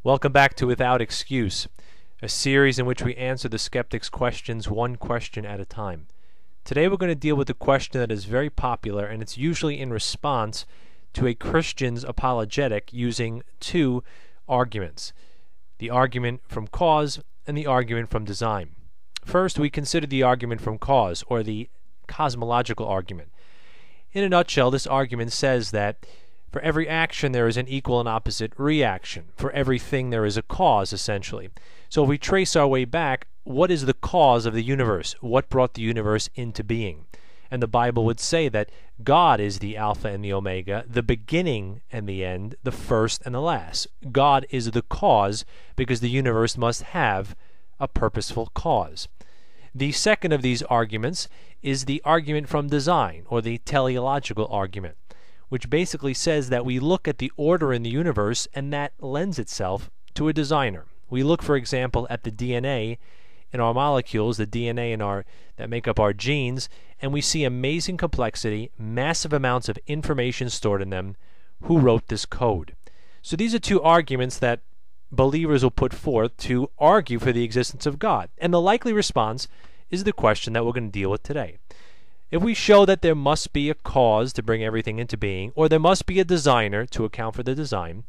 Welcome back to Without Excuse, a series in which we answer the skeptics' questions one question at a time. Today we're going to deal with a question that is very popular, and it's usually in response to a Christian's apologetic using two arguments: the argument from cause and the argument from design. First, we consider the argument from cause, or the cosmological argument. In a nutshell, this argument says that for every action there is an equal and opposite reaction. For everything there is a cause, essentially. So if we trace our way back, what is the cause of the universe? What brought the universe into being? And the Bible would say that God is the Alpha and the Omega, the beginning and the end, the first and the last. God is the cause because the universe must have a purposeful cause. The second of these arguments is the argument from design, or the teleological argument, which basically says that we look at the order in the universe and that lends itself to a designer. We look, for example, at the DNA in our molecules, the DNA that make up our genes, and we see amazing complexity, massive amounts of information stored in them. Who wrote this code? So these are two arguments that believers will put forth to argue for the existence of God. And the likely response is the question that we're going to deal with today. If we show that there must be a cause to bring everything into being, or there must be a designer to account for the design,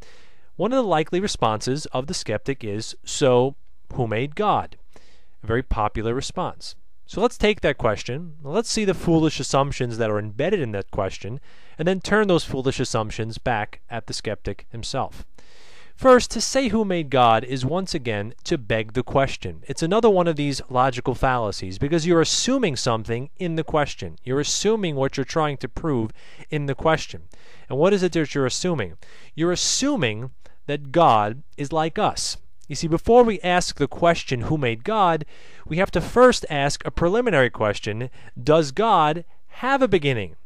one of the likely responses of the skeptic is, so who made God? A very popular response. So let's take that question, let's see the foolish assumptions that are embedded in that question, and then turn those foolish assumptions back at the skeptic himself. First, to say who made God is once again to beg the question. It's another one of these logical fallacies because you're assuming something in the question. You're assuming what you're trying to prove in the question. And what is it that you're assuming? You're assuming that God is like us. You see, before we ask the question, who made God, we have to first ask a preliminary question: does God have a beginning?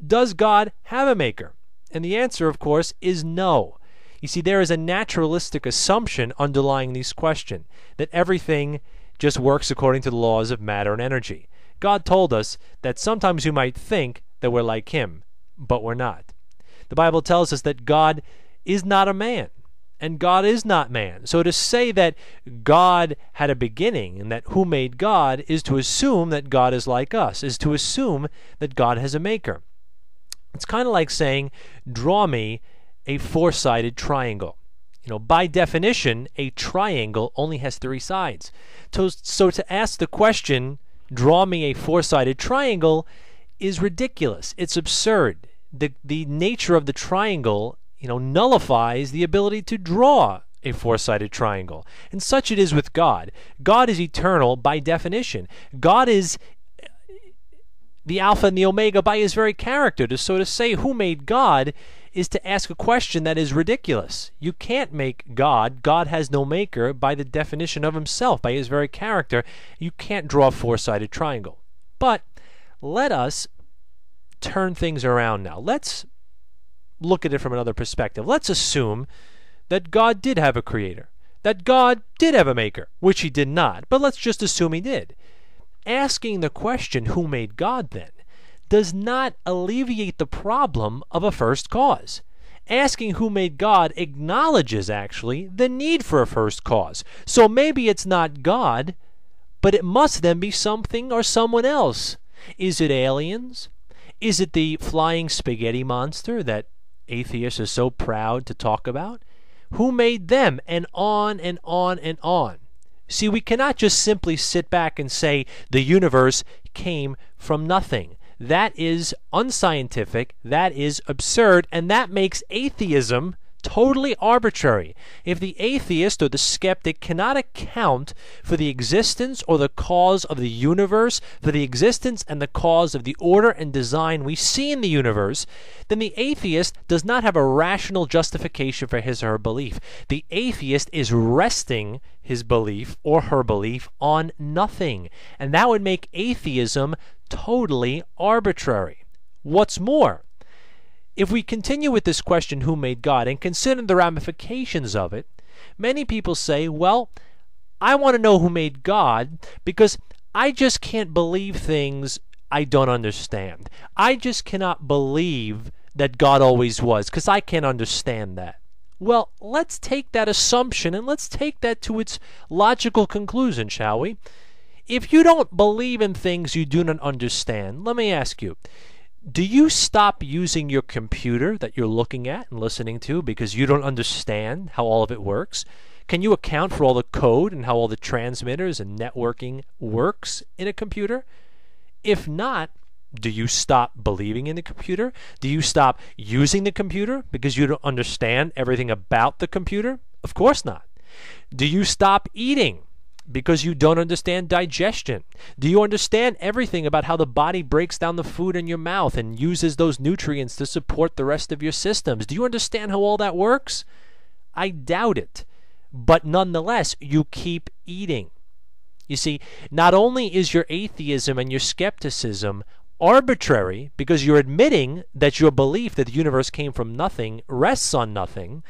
Does God have a maker? And the answer, of course, is no. You see, there is a naturalistic assumption underlying this question, that everything just works according to the laws of matter and energy. God told us that sometimes you might think that we're like Him, but we're not. The Bible tells us that God is not a man, and God is not man. So to say that God had a beginning and that who made God is to assume that God is like us, is to assume that God has a maker. It's kind of like saying, draw me a four-sided triangle. By definition, a triangle only has three sides. So to ask the question, draw me a four-sided triangle, is ridiculous. It's absurd. The nature of the triangle, nullifies the ability to draw a four-sided triangle. And such it is with God. God is eternal by definition. God is the Alpha and the Omega by His very character. So to say who made God is to ask a question that is ridiculous. You can't make God. God has no maker by the definition of Himself, by His very character. You can't draw a four-sided triangle. But let us turn things around now. Let's look at it from another perspective. Let's assume that God did have a creator, that God did have a maker, which He did not, but let's just assume He did. Asking the question, who made God, then, does not alleviate the problem of a first cause. Asking who made God acknowledges, actually, the need for a first cause. So maybe it's not God, but it must then be something or someone else. Is it aliens? Is it the flying spaghetti monster that atheists are so proud to talk about? Who made them? And on and on and on. See, we cannot just simply sit back and say the universe came from nothing. That is unscientific, that is absurd, and that makes atheism totally arbitrary. If the atheist or the skeptic cannot account for the existence or the cause of the universe, for the existence and the cause of the order and design we see in the universe, then the atheist does not have a rational justification for his or her belief. The atheist is resting his belief or her belief on nothing, and that would make atheism totally arbitrary. What's more, if we continue with this question, who made God, and consider the ramifications of it, many people say, well, I want to know who made God because I just can't believe things I don't understand. I just cannot believe that God always was because I can't understand that. Well, let's take that assumption and let's take that to its logical conclusion, shall we? If you don't believe in things you do not understand, let me ask you, do you stop using your computer that you're looking at and listening to because you don't understand how all of it works? Can you account for all the code and how all the transmitters and networking works in a computer? If not, do you stop believing in the computer? Do you stop using the computer because you don't understand everything about the computer? Of course not. Do you stop eating because you don't understand digestion? Do you understand everything about how the body breaks down the food in your mouth and uses those nutrients to support the rest of your systems? Do you understand how all that works? I doubt it. But nonetheless, you keep eating. You see, not only is your atheism and your skepticism arbitrary because you're admitting that your belief that the universe came from nothing rests on nothing,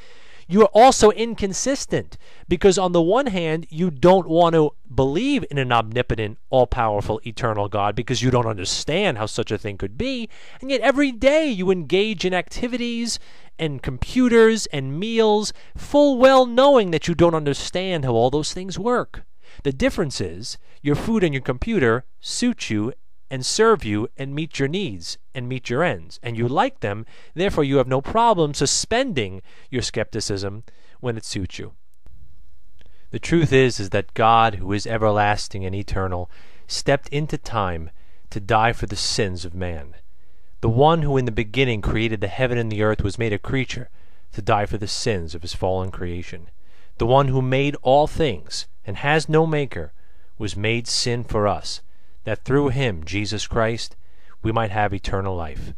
you are also inconsistent because on the one hand, you don't want to believe in an omnipotent, all-powerful, eternal God because you don't understand how such a thing could be, and yet every day you engage in activities and computers and meals full well knowing that you don't understand how all those things work. The difference is your food and your computer suit you and serve you and meet your needs and meet your ends, and you like them, therefore you have no problem suspending your skepticism when it suits you. The truth is that God, who is everlasting and eternal, stepped into time to die for the sins of man. The one who in the beginning created the heaven and the earth was made a creature to die for the sins of his fallen creation. The one who made all things and has no maker was made sin for us, that through him, Jesus Christ, we might have eternal life.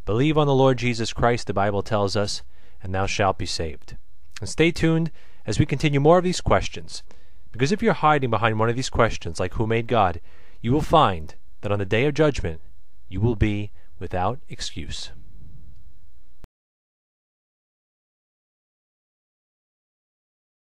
Believe on the Lord Jesus Christ, the Bible tells us, and thou shalt be saved. And stay tuned as we continue more of these questions, because if you're hiding behind one of these questions, like who made God, you will find that on the day of judgment, you will be without excuse.